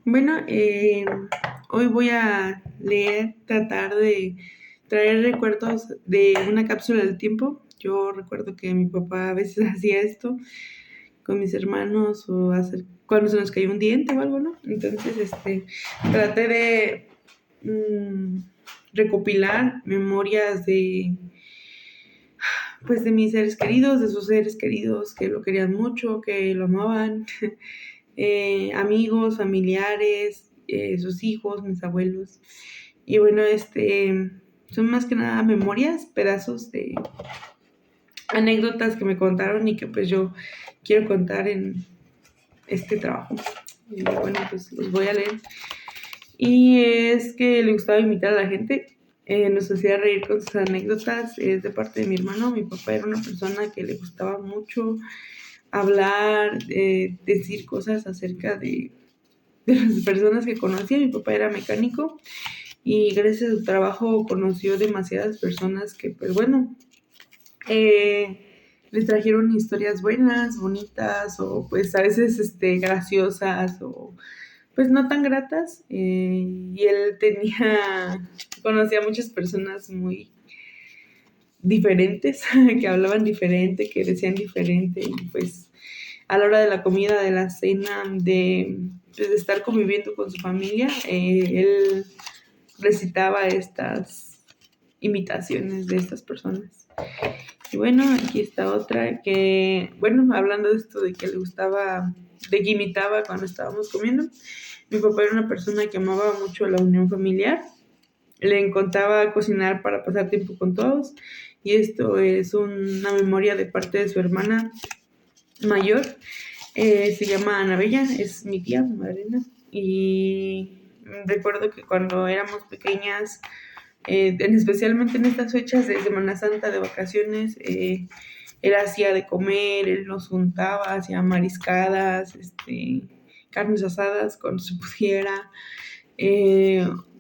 Bueno, hoy voy a tratar de traer recuerdos de una cápsula del tiempo. Yo recuerdo que mi papá a veces hacía esto con mis hermanos o cuando se nos cayó un diente o algo, ¿no? Entonces, traté de mm, recopilar memorias pues, de mis seres queridos, de sus seres queridos que lo querían mucho, que lo amaban. Amigos, familiares, sus hijos, mis abuelos. Y bueno, son más que nada memorias, pedazos de anécdotas que me contaron y que pues yo quiero contar en este trabajo. Y bueno, pues los voy a leer. Y es que le gustaba imitar a la gente, nos hacía reír con sus anécdotas, es de parte de mi hermano. Mi papá era una persona que le gustaba mucho hablar, decir cosas acerca de las personas que conocía. Mi papá era mecánico y gracias a su trabajo conoció demasiadas personas que, pues bueno, les trajeron historias buenas, bonitas o pues a veces graciosas o pues no tan gratas. Y él conocía a muchas personas muy diferentes, que hablaban diferente, que decían diferente y pues a la hora de la comida, de la cena, pues, de estar conviviendo con su familia, él recitaba estas imitaciones de estas personas. Y bueno, aquí está otra que, bueno, hablando de esto de que le gustaba, de que imitaba cuando estábamos comiendo, mi papá era una persona que amaba mucho la unión familiar, le encantaba cocinar para pasar tiempo con todos, y esto es una memoria de parte de su hermana mayor. Se llama Ana Bella, es mi tía, mi madrina, y recuerdo que cuando éramos pequeñas, especialmente en estas fechas de Semana Santa, de vacaciones, él hacía de comer, él nos juntaba, hacía mariscadas, carnes asadas cuando se pudiera,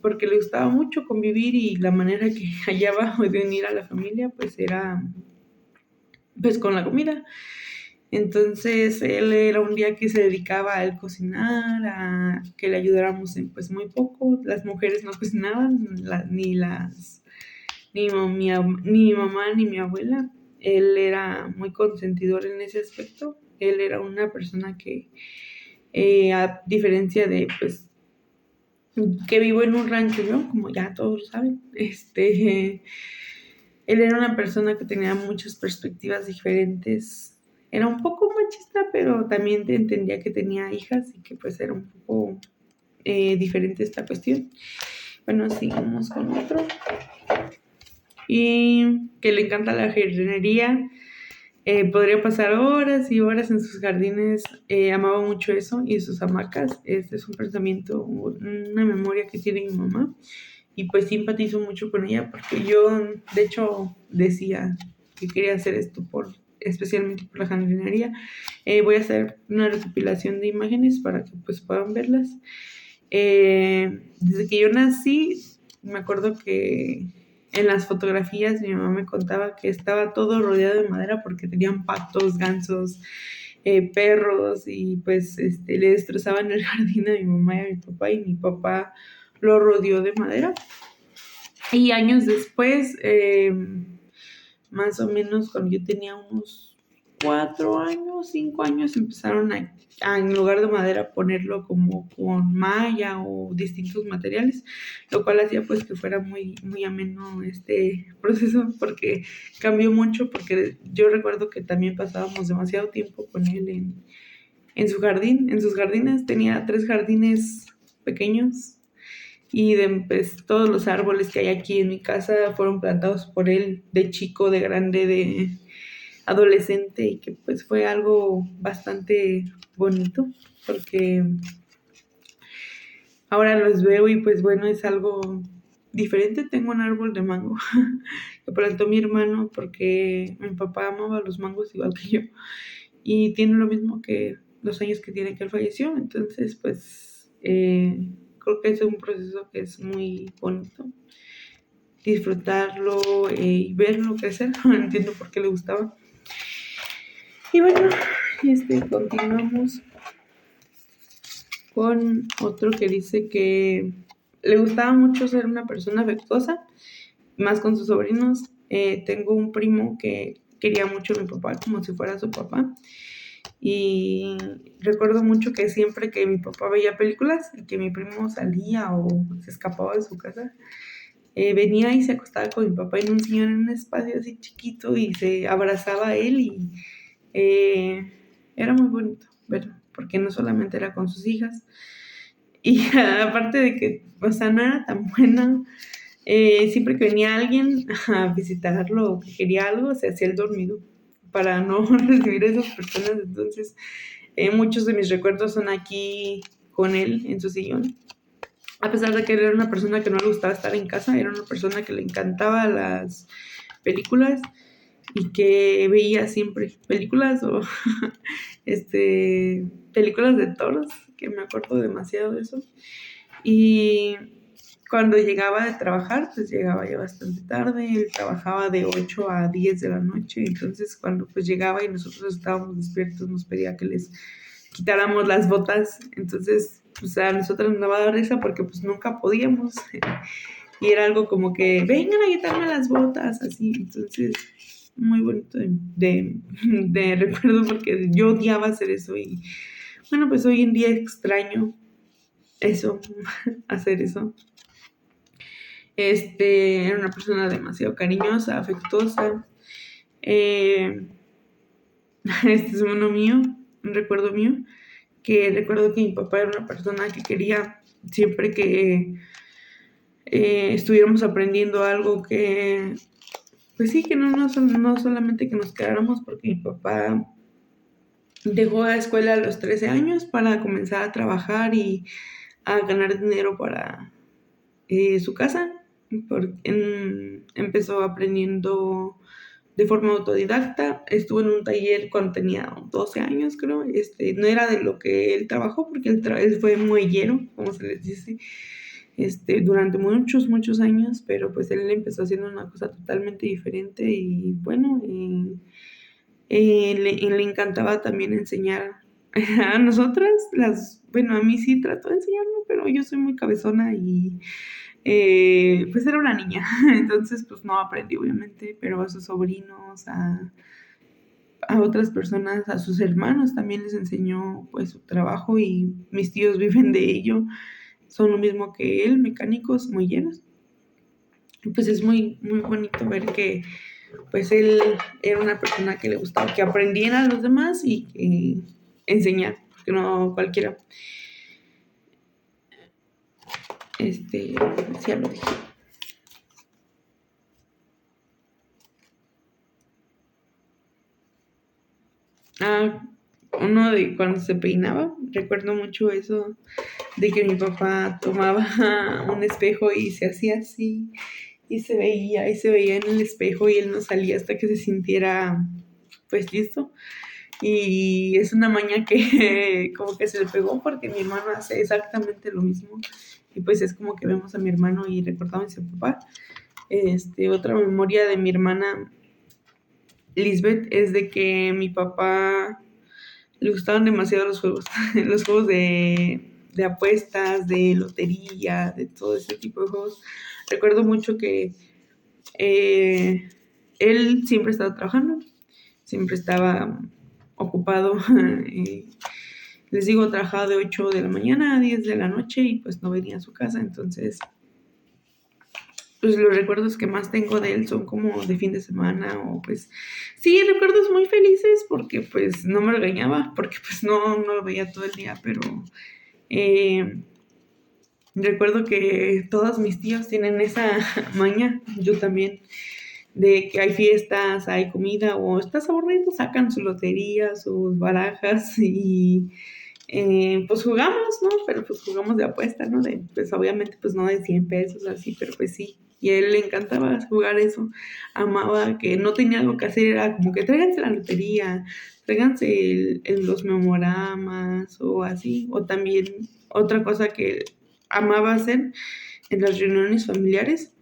porque le gustaba mucho convivir y la manera que hallaba de unir a la familia pues era pues con la comida. Entonces él era un día que se dedicaba a él cocinar, a que le ayudáramos en pues muy poco. Las mujeres no cocinaban, ni mi mamá ni mi abuela. Él era muy consentidor en ese aspecto. Él era una persona que, a diferencia de pues que vivo en un rancho, ¿no? Como ya todos lo saben, él era una persona que tenía muchas perspectivas diferentes. Era un poco machista, pero también entendía que tenía hijas y que pues era un poco diferente esta cuestión. Bueno, seguimos con otro. Y que le encanta la jardinería. Podría pasar horas y horas en sus jardines. Amaba mucho eso y sus hamacas. Este es un pensamiento, una memoria que tiene mi mamá. Y pues simpatizo mucho con ella porque yo, de hecho, decía que quería hacer esto especialmente por la jardinería. Voy a hacer una recopilación de imágenes para que pues puedan verlas. Desde que yo nací, me acuerdo que en las fotografías mi mamá me contaba que estaba todo rodeado de madera porque tenían patos, gansos, perros y pues le destrozaban el jardín a mi mamá y a mi papá, y mi papá lo rodeó de madera. Y años después, más o menos cuando yo tenía unos 4 años, 5 años, empezaron en lugar de madera, ponerlo como con malla o distintos materiales, lo cual hacía pues que fuera muy, muy ameno este proceso, porque cambió mucho, porque yo recuerdo que también pasábamos demasiado tiempo con él en su jardín, en sus jardines. Tenía 3 jardines pequeños y pues, todos los árboles que hay aquí en mi casa fueron plantados por él de chico, de grande, de adolescente, y que pues fue algo bastante bonito porque ahora los veo y pues bueno, es algo diferente. Tengo un árbol de mango que plantó mi hermano porque mi papá amaba los mangos igual que yo, y tiene lo mismo que los años que tiene que él falleció. Entonces pues creo que es un proceso que es muy bonito disfrutarlo, y verlo crecer. No entiendo por qué le gustaba. Y bueno, continuamos. con otro que dice que le gustaba mucho ser una persona afectuosa, más con sus sobrinos. Tengo un primo que quería mucho a mi papá como si fuera su papá. Y recuerdo mucho que siempre que mi papá veía películas y que mi primo salía o se escapaba de su casa, venía y se acostaba con mi papá en un sillón en un espacio así chiquito y se abrazaba a él y era muy bonito verlo, porque no solamente era con sus hijas, y aparte de que, o sea, no era tan buena, siempre que venía alguien a visitarlo o que quería algo, se hacía el dormido para no recibir a esas personas. Entonces, muchos de mis recuerdos son aquí con él en su sillón. A pesar de que él era una persona que no le gustaba estar en casa, era una persona que le encantaba las películas y que veía siempre películas o películas de toros, que me acuerdo demasiado de eso. Y cuando llegaba de trabajar, pues llegaba ya bastante tarde, él trabajaba de 8 a 10 de la noche, entonces cuando pues llegaba y nosotros estábamos despiertos, nos pedía que les quitáramos las botas, entonces pues a nosotros nos daba risa porque pues nunca podíamos, y era algo como que vengan a quitarme las botas, así, entonces muy bonito de recuerdo porque yo odiaba hacer eso y bueno, pues hoy en día extraño eso, hacer eso. Era una persona demasiado cariñosa, afectuosa. Este es uno mío, un recuerdo mío, que recuerdo que mi papá era una persona que quería siempre que estuviéramos aprendiendo algo, que pues sí, que no solamente que nos quedáramos, porque mi papá dejó la escuela a los 13 años para comenzar a trabajar y a ganar dinero para su casa. Empezó aprendiendo de forma autodidacta, estuvo en un taller cuando tenía 12 años, creo. No era de lo que él trabajó, porque él fue muellero, como se les dice, durante muchos, muchos años, pero pues él empezó haciendo una cosa totalmente diferente y bueno, le encantaba también enseñar a nosotras, bueno, a mí sí trató de enseñarme, pero yo soy muy cabezona y pues era una niña, entonces pues no aprendí obviamente, pero a sus sobrinos, a otras personas, a sus hermanos también les enseñó pues su trabajo y mis tíos viven de ello, son lo mismo que él, mecánicos muy llenos. Pues es muy, muy bonito ver que pues él era una persona que le gustaba que aprendiera a los demás y que enseñar, porque no cualquiera. Ya lo dije. Uno de cuando se peinaba, recuerdo mucho eso, de que mi papá tomaba un espejo y se hacía así, y se veía en el espejo y él no salía hasta que se sintiera, pues, listo. Y es una maña que como que se le pegó porque mi hermano hace exactamente lo mismo. Y pues es como que vemos a mi hermano y recordamos a mi papá. Otra memoria de mi hermana Lisbeth es de que mi papá le gustaban demasiado los juegos, los juegos de apuestas, de lotería, de todo ese tipo de juegos. Recuerdo mucho que él siempre estaba trabajando, siempre estaba ocupado. Les digo, trabajaba de 8 de la mañana a 10 de la noche y pues no venía a su casa, entonces pues los recuerdos que más tengo de él son como de fin de semana o pues sí, recuerdos muy felices porque pues no me regañaba, porque pues no lo veía todo el día, pero recuerdo que todos mis tíos tienen esa maña, yo también, de que hay fiestas, hay comida o estás aburrido, sacan su lotería, sus barajas y pues jugamos, ¿no? Pero pues jugamos de apuesta, ¿no? Pues obviamente pues no de 100 pesos así, pero pues sí. Y a él le encantaba jugar eso, amaba que no tenía algo que hacer, era como que tráiganse la lotería, tráiganse los memoramas o así. O también otra cosa que amaba hacer en las reuniones familiares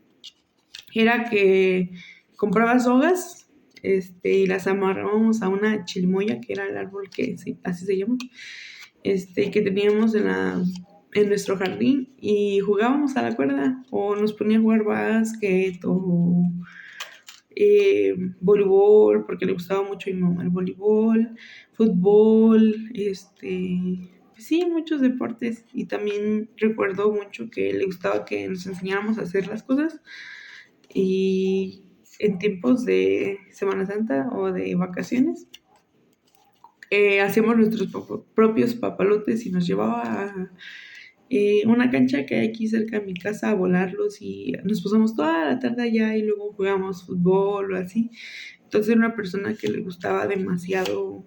era que compraba sogas y las amarrábamos a una chirimoya, que era el árbol que sí, así se llama, que teníamos en nuestro jardín y jugábamos a la cuerda o nos ponía a jugar básquet o voleibol, porque le gustaba mucho a mi mamá el voleibol, fútbol, pues sí, muchos deportes. Y también recuerdo mucho que le gustaba que nos enseñáramos a hacer las cosas. Y en tiempos de Semana Santa o de vacaciones, hacíamos nuestros propios papalotes y nos llevaba a una cancha que hay aquí cerca de mi casa a volarlos y nos pasamos toda la tarde allá y luego jugamos fútbol o así. Entonces era una persona que le gustaba demasiado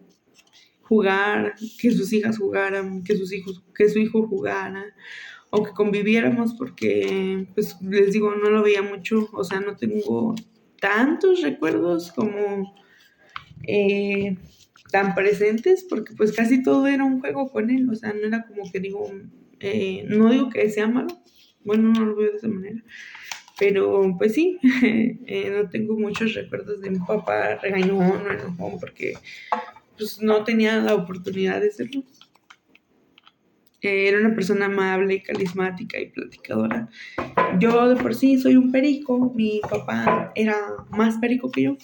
jugar, que sus hijas jugaran, que su hijo jugara o que conviviéramos porque, pues les digo, no lo veía mucho, o sea, no tengo tantos recuerdos como tan presentes porque pues casi todo era un juego con él, o sea, no era como que digo, no digo que sea malo, bueno, no lo veo de esa manera, pero pues sí, no tengo muchos recuerdos de mi papá regañón o enojón porque pues no tenía la oportunidad de serlo. Era una persona amable, carismática y platicadora. Yo de por sí soy un perico, mi papá era más perico que yo,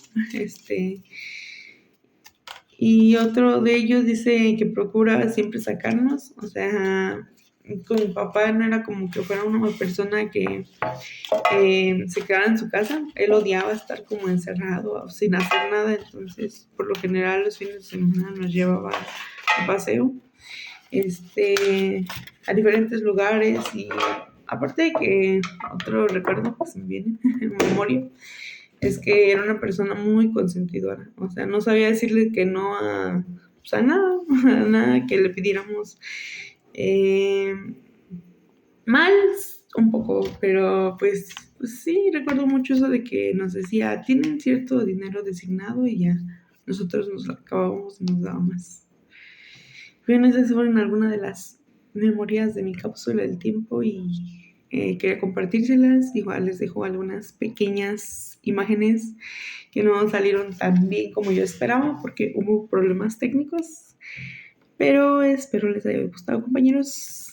y otro de ellos dice que procura siempre sacarnos, o sea, con mi papá no era como que fuera una persona que se quedara en su casa, él odiaba estar como encerrado sin hacer nada, entonces por lo general los fines de semana nos llevaba a paseo, a diferentes lugares y aparte de que otro recuerdo que se me viene en memoria es que era una persona muy consentidora, o sea, no sabía decirle que no pues a nada, a nada que le pidiéramos eh, mal un poco, pero pues sí, recuerdo mucho eso de que nos decía, tienen cierto dinero designado y ya, nosotros nos lo acabábamos y nos daba más. Bueno, esas fueron algunas de las memorias de mi cápsula del tiempo y quería compartírselas. Igual les dejo algunas pequeñas imágenes que no salieron tan bien como yo esperaba porque hubo problemas técnicos. Pero espero les haya gustado, compañeros.